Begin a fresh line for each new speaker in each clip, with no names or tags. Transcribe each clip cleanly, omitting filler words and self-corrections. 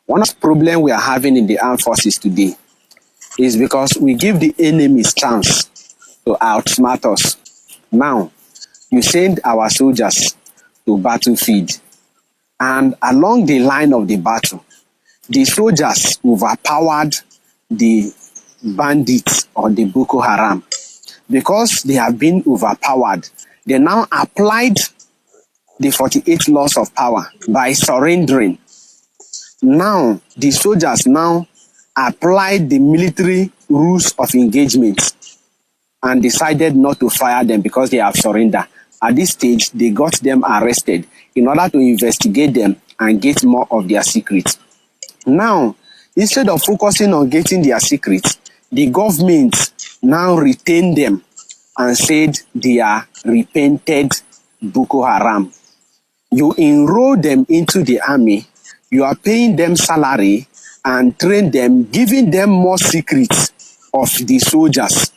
One of the problems we are having in the armed forces today is because we give the enemies chance to outsmart us. Now, you send our soldiers to battlefield, and along the line of the battle, the soldiers overpowered the bandits or the Boko Haram. Because they have been overpowered, they now applied the 48 laws of power by surrendering. Now, the soldiers now applied the military rules of engagement and decided not to fire them because they have surrendered. At this stage, they got them arrested in order to investigate them and get more of their secrets. Now, instead of focusing on getting their secrets, the government now retained them and said they are repented Boko Haram. You enroll them into the army, you are paying them salary and train them, giving them more secrets of the soldiers.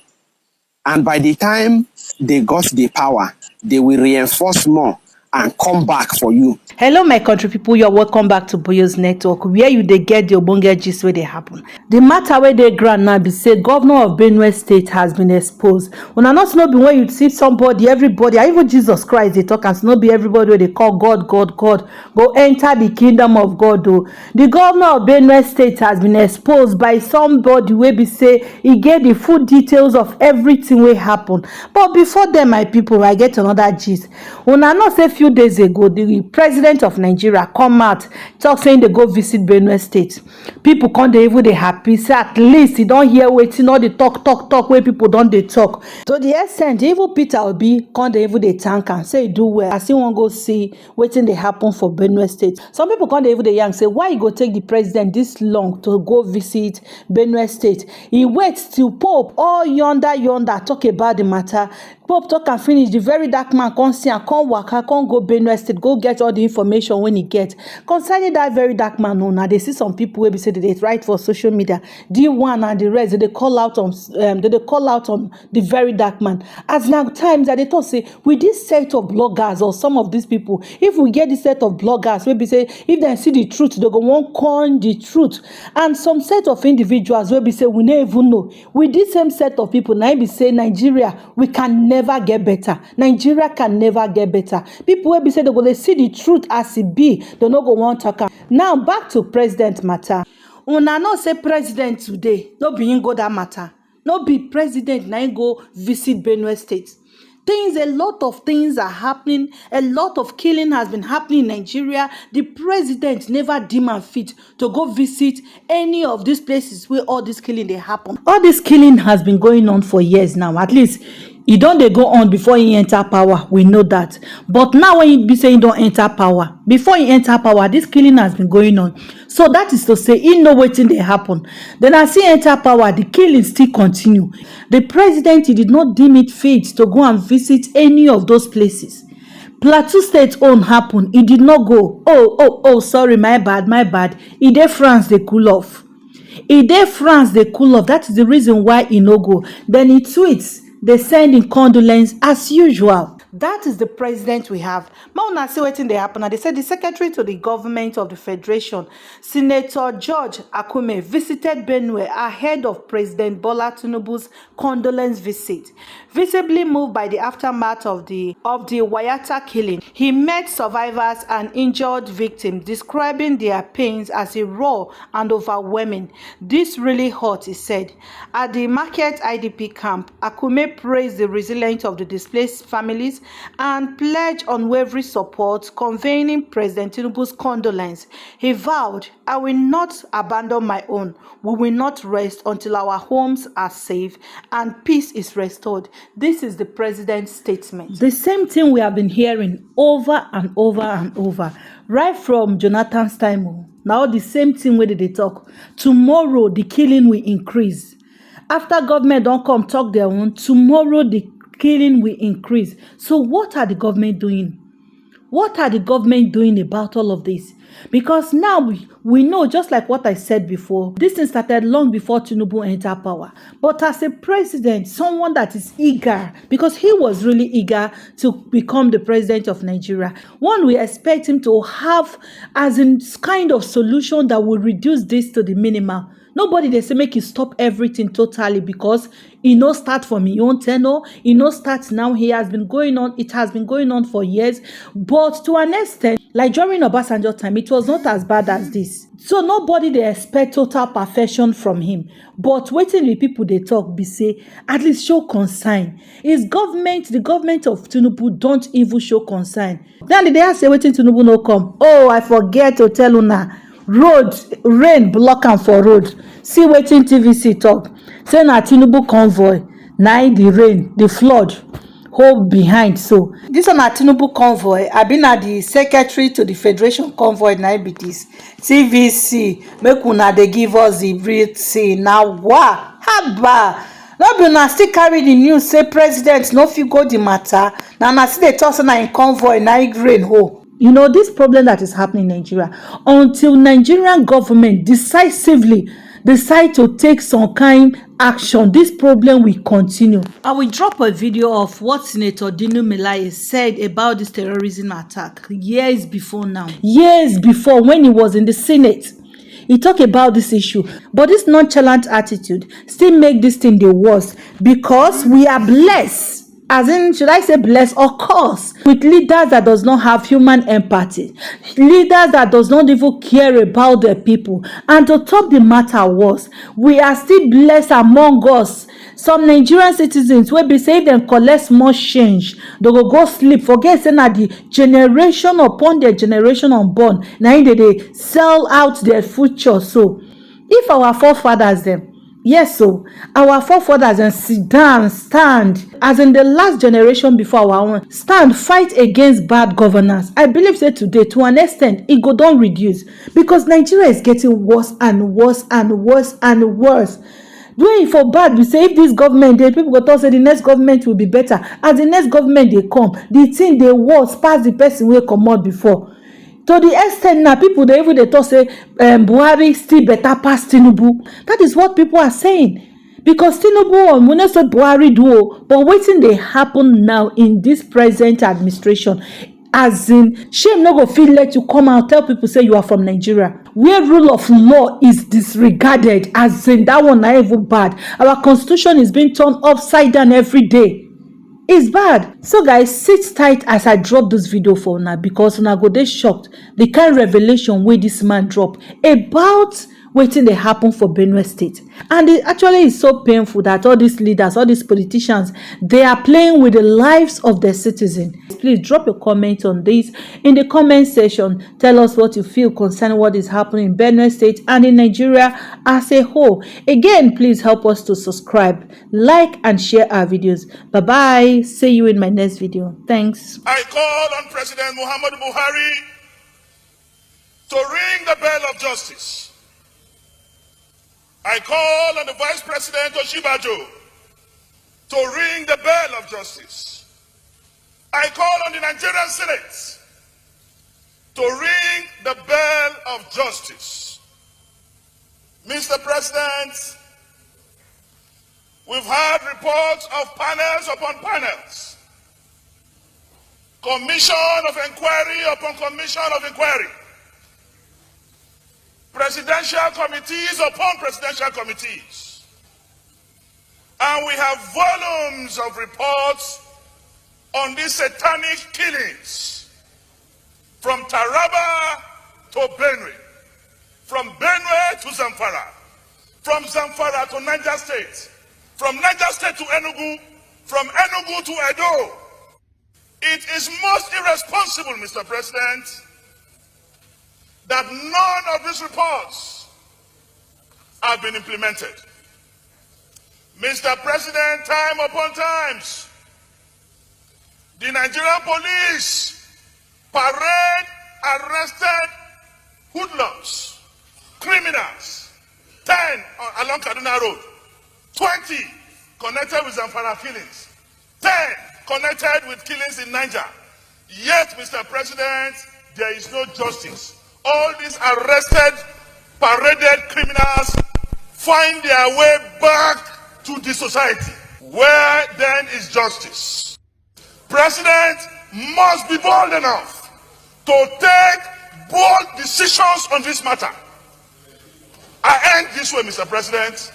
And by the time they got the power, they will reinforce more and come back for you.
Hello my country people, you're welcome back to Boyo's Network, where you dey get the ogbonge gist wey dey happen. The matter wey dey ground now be say governor of Benue State has been exposed. Una not know be when you see somebody, everybody, even Jesus Christ dey talk, and no be everybody wey dey call God go enter the kingdom of God. Though the governor of Benue State has been exposed by somebody wey be say he get the full details of everything wey happen. But before then, my people, I get another gist. Una know say few days ago the president of Nigeria come out talk saying they go visit Benue State. People come dey even dey happy say at least e don hear wetin all the talk wey people don dey talk. To the extent even Peter Obi come dey even dey thank am say e do well as he wan go see wetin dey happen for Benue State. Some people come dey even dey yarn say why e go take the president this long to go visit Benue State. He wait till Pope all yonder talk about the matter. Pope talk and finish, the very dark man come see and come waka come go Benue State go get all the information when he get concerning that very dark man. Now they see some people wey be say they write for social media, D1 and the rest, they call out on the very dark man. As now times that they talk say with this set of bloggers or some of these people, if we get this set of bloggers, maybe say if they see the truth, they go want coin the truth. And some set of individuals will be say we never even know. With this same set of people, now be say Nigeria, we can never get better. Nigeria can never get better. People will be say they go see the truth as it be, they no go want talk am. Now back to president matter. Una know say president today no be him go that matter. No be president na him go visit Benue State. A lot of things are happening. A lot of killing has been happening in Nigeria. The president never deem am fit to go visit any of these places where all this killing they happen. All this killing has been going on for years now. At least e don dey go on before he enter power. We know that. But now when he be saying don't enter power, before he enter power, this killing has been going on. So that is to say he know wetin dey happen. Then as he enter power, the killing still continue. The president, he did not deem it fit to go and visit any of those places. Plateau State own happen, he did not go. Sorry, my bad. He dey France dey cool off. That is the reason why he no go. Then he tweets, they send in condolence as usual. That is the president we have. Now see wetin dey happen. They said the secretary to the government of the federation, Senator George Akume, visited Benue ahead of President Bola Tinubu's condolence visit. Visibly moved by the aftermath of the Yelwata killing, he met survivors and injured victims, describing their pains as a raw and overwhelming. This really hurt, he said. At the Market IDP camp, Akume praised the resilience of the displaced families and pledged unwavering support, conveying President Tinubu's condolence. He vowed, "I will not abandon my own. We will not rest until our homes are safe and peace is restored." This is the president's statement. The same thing we have been hearing over and over, right from Jonathan's time. Now the same thing where they talk. Tomorrow the killing will increase. After government don't come talk their own, tomorrow the killing will increase. So what are the government doing? What are the government doing about all of this? Because now we know, just like what I said before, this thing started long before Tinubu entered power. But as a president, someone that is eager, because he was really eager to become the president of Nigeria, one we expect him to have as in kind of solution that will reduce this to the minimal. Nobody they say make you stop everything totally, because e no start from im own tenure, e no start now. It has been going on for years. But to an extent, like during Obasanjo time, it was not as bad as this. So nobody they expect total perfection from him. But wetin the people they talk be say, at least show concern. Is government, the government of Tinubu don't even show concern. Then they say wetin Tinubu no come. Oh, I forget to tell una. Road rain block am for road. See wetin TVC talk, say na Tinubu convoy na im the rain, the flood hold behind. So this one na Tinubu convoy, abi na the secretary to the federation convoy na im be this. TVC, make una dey give us the real thing na. Wa haba, no be una still carry the news say president no fit go the matter, na una still dey talk say na im convoy na im rain hold. You know, this problem that is happening in Nigeria, until Nigerian government decisively decide to take some kind action, this problem will continue. I will drop a video of what Senator Dino Melaye said about this terrorism attack years before now. Years before, when he was in the Senate. He talked about this issue, but this nonchalant attitude still make this thing the worst, because we are blessed, as in, should I say blessed or cursed, with leaders that does not have human empathy, leaders that does not even care about the people. And to top the matter was, we are still blessed among us some Nigerian citizens wey be say if dem collect more change, they go sleep, forget say na the generation upon their generation unborn na im dey sell out their future. So if our forefathers dem, yes, so our forefathers and sit down, stand, as in the last generation before our own, stand, fight against bad governance, I believe say today, to an extent, it go don reduce, because Nigeria is getting worse and worse and worse and worse. Doing for bad, we say if this government, the people go talk say the next government will be better. As the next government they come, the thing they worse pass the person wey comot before. To the extent now, people they even they talk say Buhari still better pass Tinubu. That is what people are saying. Because Tinubu, we not say Buhari do, but wetin dey happen now in this present administration, as in, shame no go fit let you come out tell people say you are from Nigeria, where rule of law is disregarded. As in, that one na even bad. Our constitution is being turned upside down every day. It's bad. So guys, sit tight as I drop this video for una, because una go dey shocked the kind revelation wey this man drop about wetin dey happen for Benue State. And it actually is so painful that all these leaders, all these politicians, they are playing with the lives of their citizens. Please drop a comment on this in the comment section. Tell us what you feel concerning what is happening in Benue State and in Nigeria as a whole. Again, please help us to subscribe, like, and share our videos. Bye bye. See you in my next video. Thanks.
I call on President Muhammadu Buhari to ring the bell of justice. I call on the Vice President Oshibajo to ring the bell of justice. I call on the Nigerian Senate to ring the bell of justice. Mr. President, we've had reports of panels upon panels, commission of inquiry upon commission of inquiry, presidential committees upon presidential committees. And we have volumes of reports on these satanic killings from Taraba to Benue, from Benue to Zamfara, from Zamfara to Niger State, from Niger State to Enugu, from Enugu to Edo. It is most irresponsible, Mr. President, that none of these reports have been implemented. Mr. President, time upon times, the Nigerian police parade arrested hoodlums, criminals, 10 along Kaduna Road, 20 connected with Zamfara killings, 10 connected with killings in Niger, Yet, Mr. President, there is no justice. All these arrested, paraded criminals find their way back to the society. Where then is justice? President must be bold enough to take bold decisions on this matter. I end this way, Mr. President.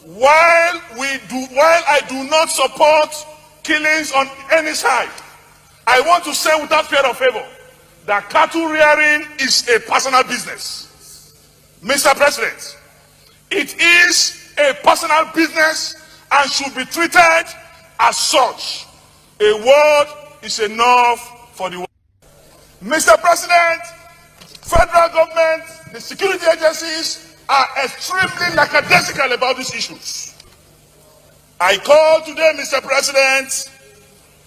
While I do not support killings on any side, I want to say without fear of favor that cattle rearing is a personal business. Mr. President, it is a personal business and should be treated as such. A word is enough for the world. Mr. President, federal government, the security agencies are extremely lackadaisical about these issues. I call today, Mr. President,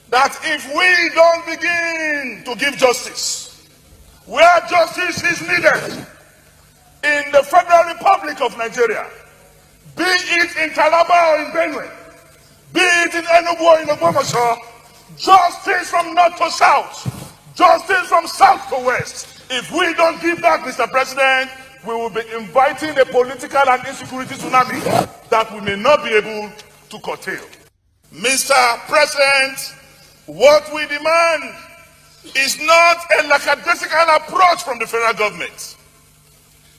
that if we don't begin to give justice, where justice is needed in the Federal Republic of Nigeria, be it in Calabar or in Benue, be it in Enugu or in Ogbomoso, justice from north to south, justice from south to west. If we don't give that, Mr. President, we will be inviting a political and insecurity tsunami that we may not be able to curtail. Mr. President, what we demand is not a lackadaisical approach from the federal government.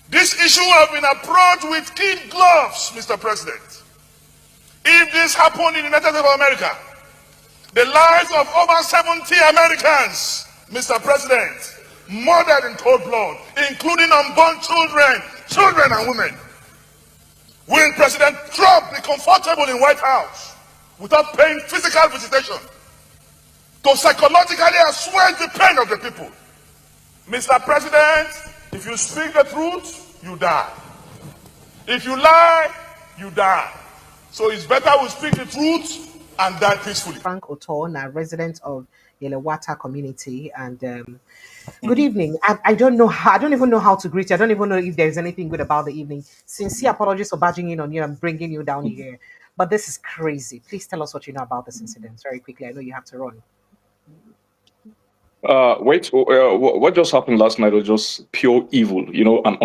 This issue has been approached with kid gloves, Mr. President. If this happened in the United States of America, the lives of over 70 Americans, Mr. President, murdered in cold blood, including unborn children and women. Will President Trump be comfortable in White House without paying physical visitation to psychologically assuage the pain of the people? Mr. President, if you speak the truth, you die. If you lie, you die. So it's better we speak the truth and die peacefully.
Frank Oton, a resident of Yelwata community, and good evening. I don't know how, I don't even know how to greet you. I don't even know if there's anything good about the evening. Sincere apologies for barging in on you and bringing you down here, but this is crazy. Please tell us what you know about this incident very quickly. I know you have to run.
What just happened last night was just pure evil, an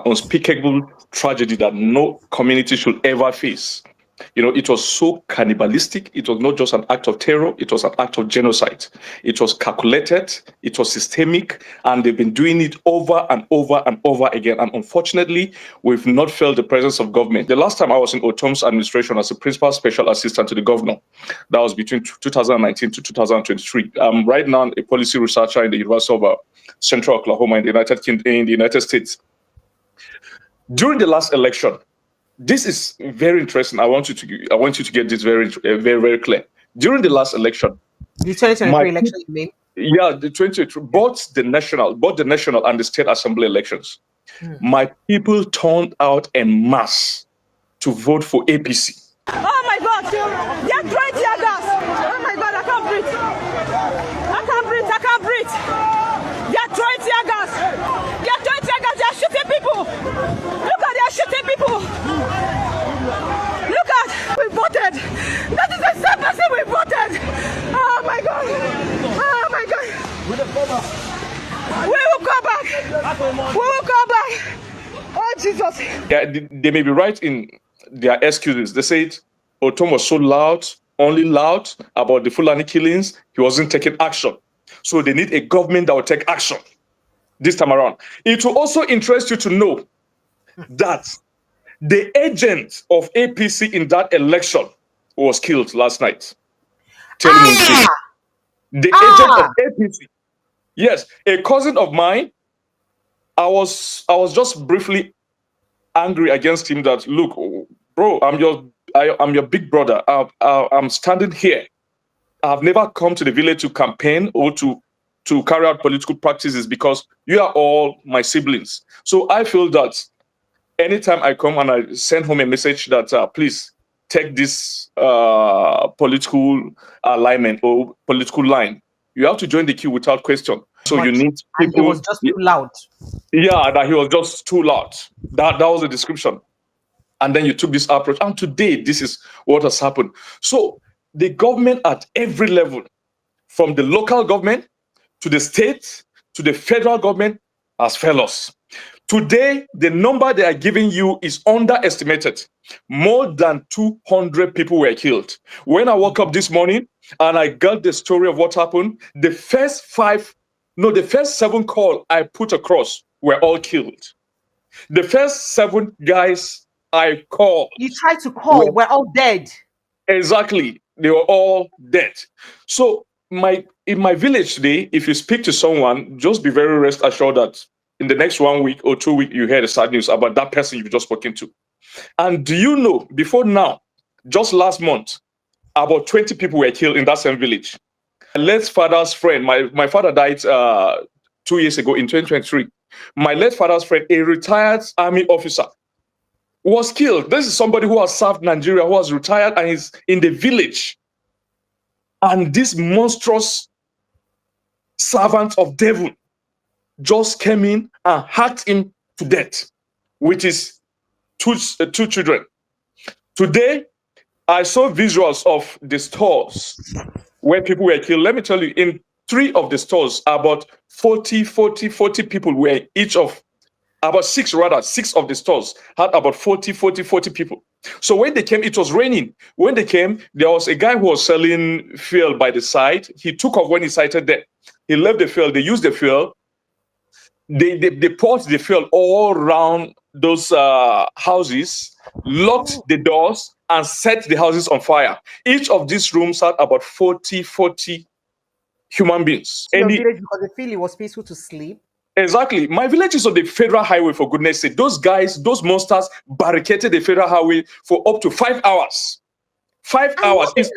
unspeakable tragedy that no community should ever face. It was so cannibalistic. It was not just an act of terror. It was an act of genocide. It was calculated. It was systemic. And they've been doing it over and over and over again. And unfortunately, we've not felt the presence of government. The last time I was in Otom's administration as a principal special assistant to the governor, that was between 2019 to 2023. I'm right now a policy researcher in the University of Central Oklahoma in the United States. During the last election, this is very interesting. I want you to get this very, very clear. During the last election,
the 2023 election, you mean?
Yeah, the 2023, both the national and the state assembly elections. My people turned out en masse to vote for APC.
Oh my God! They're trying tear gas. Oh my God! I can't breathe. I can't breathe. They're trying tear gas. They're trying tear gas. They're shooting people. Look at, they're shooting people. Look at, we voted. That is the same person we voted. Oh my God. Oh my God. We will go back. We will go back. Oh Jesus.
Yeah, they may be right in their excuses. They said Otom was so loud, only loud about the Fulani killings, he wasn't taking action. So they need a government that will take action this time around. It will also interest you to know that the agent of APC in that election was killed last night. Telling me this. The agent of APC. Yes, a cousin of mine. I was just briefly angry against him that, look, bro, I'm your big brother. I'm standing here. I've never come to the village to campaign or to carry out political practices because you are all my siblings. So I feel that anytime I come and I send home a message that please take this political alignment or political line, you have to join the queue without question. So you need people.
And he was just too loud.
Yeah, that he was just too loud. That was the description. And then you took this approach. And today, this is what has happened. So the government at every level, from the local government to the state to the federal government has failed us. Today, the number they are giving you is underestimated. More than 200 people were killed. When I woke up this morning and I got the story of what happened, the first 7 calls I put across were all killed. The first 7 guys I called,
You tried to call, we're all dead.
Exactly. They were all dead. So in my village today, if you speak to someone, just be very rest assured that in the next 1 week or 2 weeks, you hear the sad news about that person you've just spoken to. And do you know, before now, just last month, about 20 people were killed in that same village. My late father's friend, my father died 2 years ago in 2023. My late father's friend, a retired army officer, was killed. This is somebody who has served Nigeria, who has retired and is in the village. And this monstrous servant of devil just came in and hacked him to death with his two children. Today, I saw visuals of the stores where people were killed. Let me tell you, in 3 of the stores, about 40 people were each of, about 6 of the stores had about 40 people. So when they came, it was raining. When they came, there was a guy who was selling fuel by the side. He took off when he sighted them. He left the fuel. They used the fuel. They poured the fuel all around those houses, locked the doors, and set the houses on fire. Each of these rooms had about 40 human beings.
Your village, because they feel it was peaceful to sleep.
Exactly. My village is on the federal highway, for goodness sake. Those guys, those monsters barricaded the federal highway for up to 5 hours. 5 hours. It's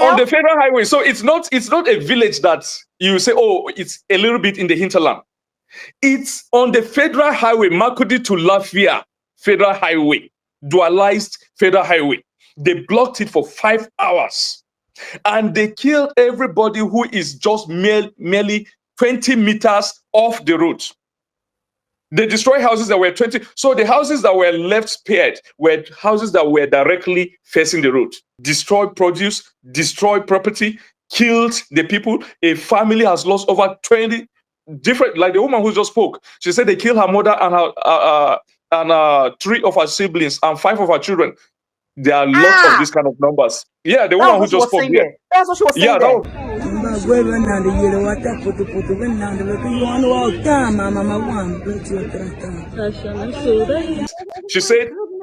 on the federal highway. So it's not a village that you say, oh, it's a little bit in the hinterland. It's on the federal highway, Makudi to Lafia federal highway, dualized federal highway. They blocked it for 5 hours. And they killed everybody who is just merely 20 meters off the road. They destroyed houses that were 20. So the houses that were left spared were houses that were directly facing the road. Destroyed produce, destroyed property, killed the people. A family has lost over 20 different, like the woman who just spoke. She said they killed her mother and 3 of her siblings and 5 of her children. There are lots of these kind of numbers. Yeah, the woman who just spoke. Yeah.
That's what she was saying.
Yeah,
there.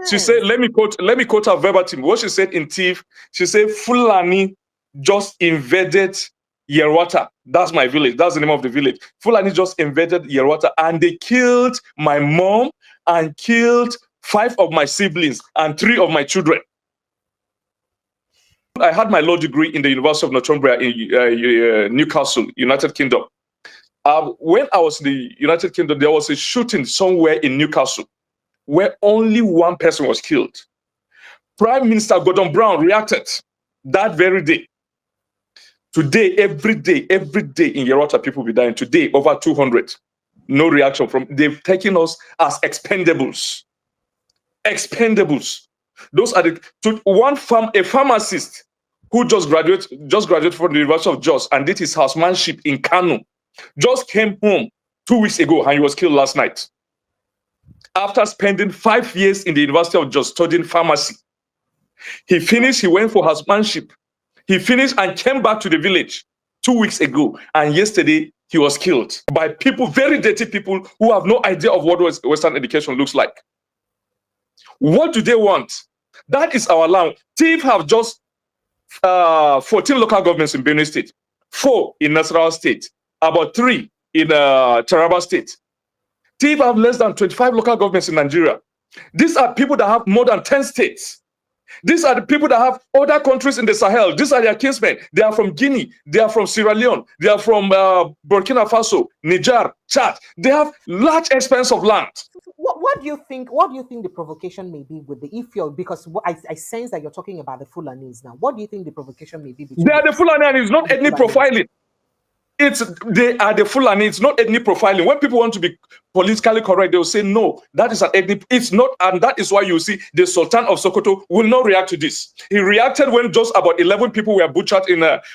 She said, let me quote her verbatim. What she said in TIF, she said, Fulani just invaded Yelwata. That's my village. That's the name of the village. Fulani just invaded Yelwata and they killed my mom and killed 5 of my siblings and 3 of my children. I had my law degree in the University of Northumbria in Newcastle, United Kingdom. When I was in the United Kingdom, there was a shooting somewhere in Newcastle where only 1 person was killed. Prime Minister Gordon Brown reacted that very day. Today, every day in Yelwata, people will be dying. Today, over 200. No reaction from, they've taken us as expendables. Expendables. Those are a pharmacist who just graduated from the University of Jos and did his housemanship in Kano. Just came home 2 weeks ago and he was killed last night. After spending 5 years in the University of Jos studying pharmacy. He finished, he went for housemanship. He finished and came back to the village 2 weeks ago. And yesterday, he was killed by people, very dirty people who have no idea of what Western education looks like. What do they want? That is our land. TIF have just 14 local governments in Benue State, 4 in Nasarawa State, about 3 in Taraba State. TIF have less than 25 local governments in Nigeria. These are people that have more than 10 states. These are the people that have other countries in the Sahel. These are their kinsmen. They are from Guinea. They are from Sierra Leone. They are from Burkina Faso, Niger, Chad. They have large expanse of land.
What do you think? What do you think the provocation may be with the Ifyo? Because I sense that you're talking about the Fulanis now. What do you think the provocation may be?
They are the Fulani, and it's not ethnic profiling. They are the Fulani. It's not ethnic profiling. When people want to be politically correct, they will say no, that is an ethnic. It's not, and that is why you see the Sultan of Sokoto will not react to this. He reacted when just about 11 people were butchered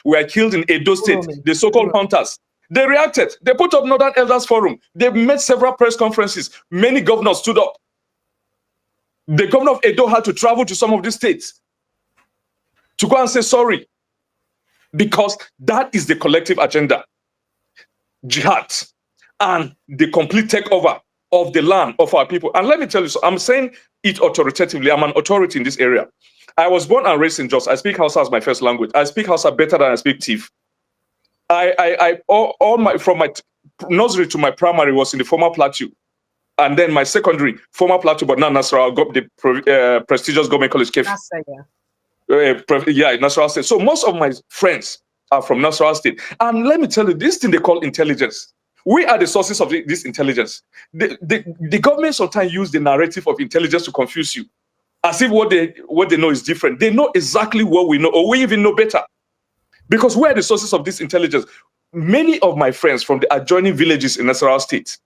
were killed in Edo State. The so-called hunters. They reacted. They put up Northern Elders Forum. They made several press conferences. Many governors stood up. The governor of Edo had to travel to some of these states to go and say sorry, because that is the collective agenda. Jihad and the complete takeover of the land of our people. And let me tell you, so I'm saying it authoritatively. I'm an authority in this area. I was born and raised in Jos. I speak Hausa as my first language. I speak Hausa better than I speak Tiv. From my nursery to my primary was in the former Plateau, and then my secondary, former Plateau, but now Nasarawa, got the prestigious government college. Nasarawa State. So most of my friends are from Nasarawa State. And let me tell you, this thing they call intelligence. We are the sources of this intelligence. The government sometimes use the narrative of intelligence to confuse you, as if what they know is different. They know exactly what we know, or we even know better. Because we are the sources of this intelligence. Many of my friends from the adjoining villages in Nasarawa State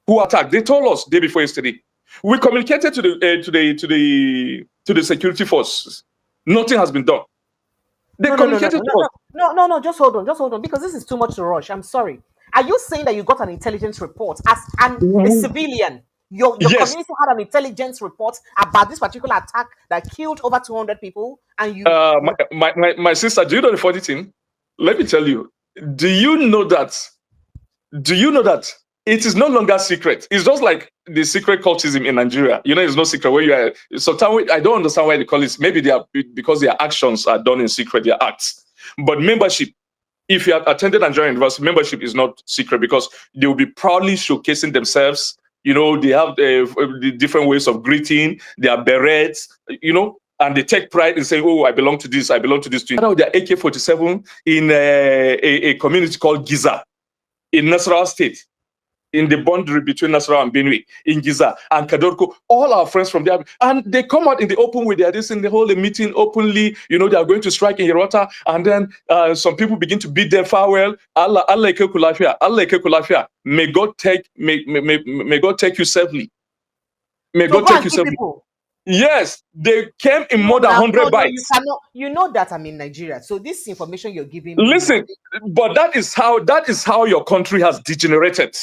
who attacked, they told us day before yesterday. We communicated to the security forces. Nothing has been done. They communicated to us.
No, just hold on, because this is too much to rush. I'm sorry. Are you saying that you got an intelligence report as a civilian? Your
Yes.
community had an intelligence report about this particular attack that killed over 200 people, and you.
My sister, do you know the funny thing? Let me tell you. Do you know that it is no longer secret? It's just like the secret cultism in Nigeria. You know, it's no secret where you are. Sometimes I don't understand why they call it. Maybe they are because their actions are done in secret, their acts. But membership, if you have attended Nigerian university, membership is not secret, because they will be proudly showcasing themselves. You know, they have the different ways of greeting, their berets, you know, and they take pride in saying, oh, I belong to this, I belong to this. Now they're AK-47 in a community called Giza in Nasarawa State, in the boundary between Nasarawa and Benue, in Giza and Kadorko. All our friends from there, and they come out in the open with their this, and they hold a meeting openly. You know, they are going to strike in Yelwata, and then some people begin to beat them farewell. Allah kulafia, Allah kulafia. May God take you safely. May God take you safely. Yes, they came in more than 100 bites.
You know that I'm in Nigeria, so this information you're giving
me. Listen, but that is how your country has degenerated.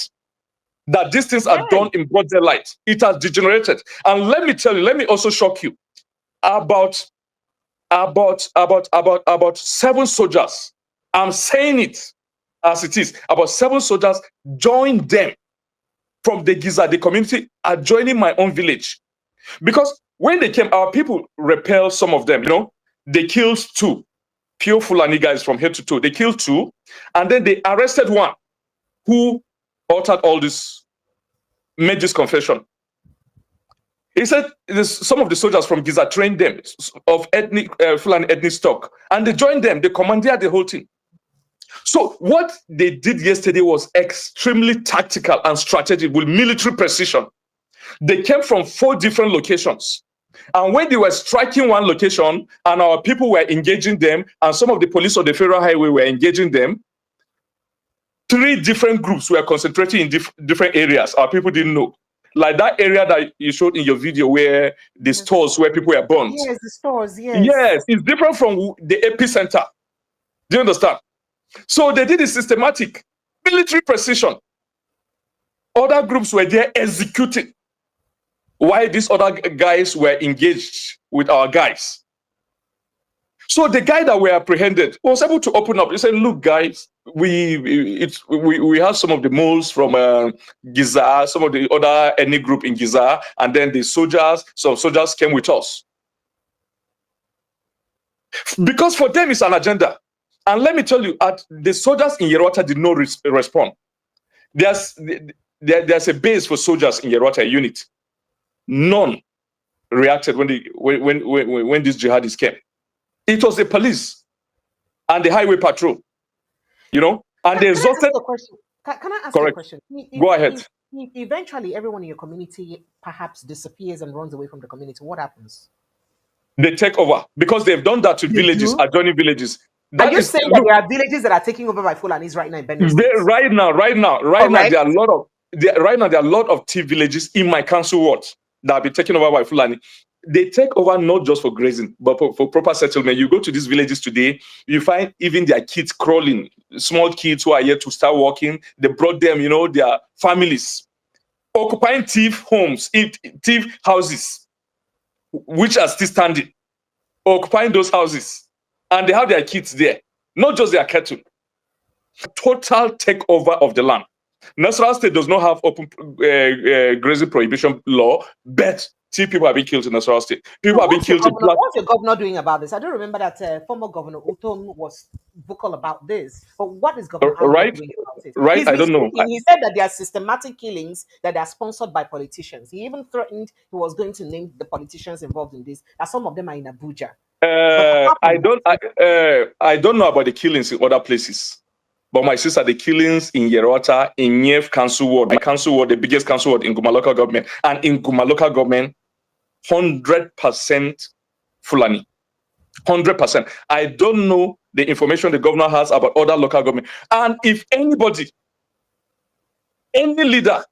That these things are done in broad daylight. It has degenerated. And let me tell you, let me also shock you. About 7 soldiers. I'm saying it as it is. About 7 soldiers joined them from the Giza, the community, adjoining my own village. Because when they came, our people repelled some of them, you know. They killed 2. Pure Fulani guys from head to toe. They killed 2. And then they arrested 1 who uttered all this, made this confession. He said some of the soldiers from Giza trained them of Fulani ethnic stock, and they joined them. They commandeered the whole thing. So what they did yesterday was extremely tactical and strategic with military precision. They came from 4 different locations. And when they were striking one location and our people were engaging them, and some of the police of the federal highway were engaging them, 3 different groups were concentrating in different areas. Our people didn't know. Like that area that you showed in your video where the stores where people were burnt.
Yes, the stores, yes.
Yes, it's different from the epicenter. Do you understand? So they did it systematic, military precision. Other groups were there executing, while these other guys were engaged with our guys. So the guy that we apprehended was able to open up. He said, look, guys, we have some of the moles from Giza, some of the other ethnic group in Giza, and then the soldiers, some soldiers came with us. Because for them, it's an agenda. And let me tell you, the soldiers in Yelwata did not respond. There's a base for soldiers in Yelwata, a unit. None reacted when these jihadis came. It was the police and the highway patrol, you know, and they exhausted.
Can I ask you a question?
Go ahead.
If eventually everyone in your community perhaps disappears and runs away from the community, what happens?
They take over, because they've done that to villages, adjoining villages.
Are
That
you
is,
saying that
look,
there are villages that are taken over by Fulanis right now in Benue State?
right now,
Correct.
there are a lot of right now there are a lot of tea villages in my council ward that have been taken over by Fulani. They take over not just for grazing, but for proper settlement. You go to these villages today, you find even their kids crawling, small kids who are yet to start walking. They brought them, their families, occupying thief homes, thief houses, which are still standing, occupying those houses, and they have their kids there, not just their cattle. Total takeover of the land. Nasarawa State does not have open grazing prohibition law, but people have been killed in Nasarawa State. People have been killed in
What's your governor doing about this? I don't remember that former governor Utom was vocal about this. But what is Governor Ahmed
right,
doing about it?
right.
He's
I
been
don't know.
speaking. He said that there are systematic killings that are sponsored by politicians. He even threatened he was going to name the politicians involved in this. That some of them are in Abuja. But apart
I
from
don't.
that,
I don't know about the killings in other places. But my sister, the killings in Yelwata, in Niev Council Ward, my council ward, the biggest council ward in Guma local government, and in Guma local government, 100% Fulani. 100%. I don't know the information the governor has about other local government. And if anybody, any leader,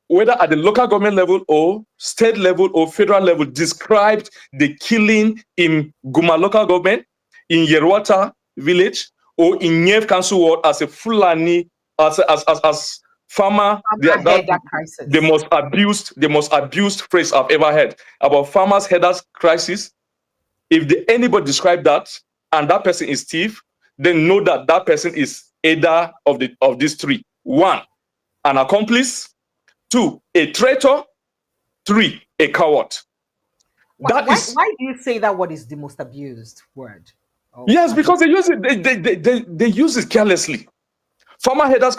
whether at the local government level or state level or federal level, described the killing in Guma local government, in Yelwata village, or in Niev Council Ward as a Fulani, as farmer,
that crisis.
the most abused phrase I've ever heard about farmers' headers crisis. If anybody describe that and that person is thief, then know that that person is either of these three: one, an accomplice; two, a traitor; three, a coward.
Why do you say that word is the most abused word?
Yes, because they use it. They use it carelessly. Farmer headers.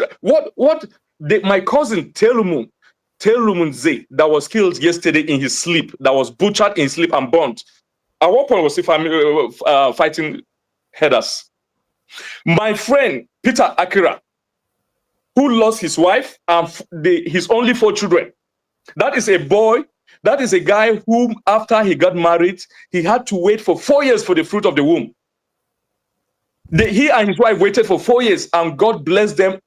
My cousin Telumun Ze, that was killed yesterday in his sleep, that was butchered in his sleep and burnt. At what point was he fighting headers? My friend Peter Akira, who lost his wife and his only 4 children. That is a boy. That is a guy whom, after he got married, he had to wait for 4 years for the fruit of the womb. He and his wife waited for 4 years, and God blessed them.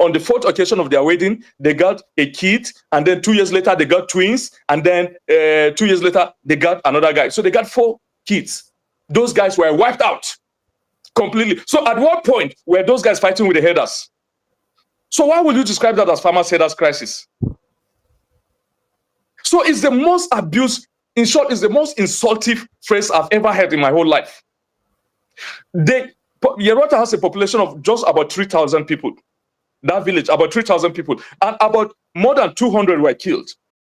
On the 4th occasion of their wedding, they got a kid, and then 2 years later, they got twins, and then 2 years later, they got another guy. So they got 4 kids. Those guys were wiped out completely. So at what point were those guys fighting with the headers? So why would you describe that as farmers' headers crisis? So it's the most abused, in short, it's the most insultive phrase I've ever heard in my whole life. Yelwata has a population of just about 3,000 people. That village, about 3,000 people, and about more than 200 were killed.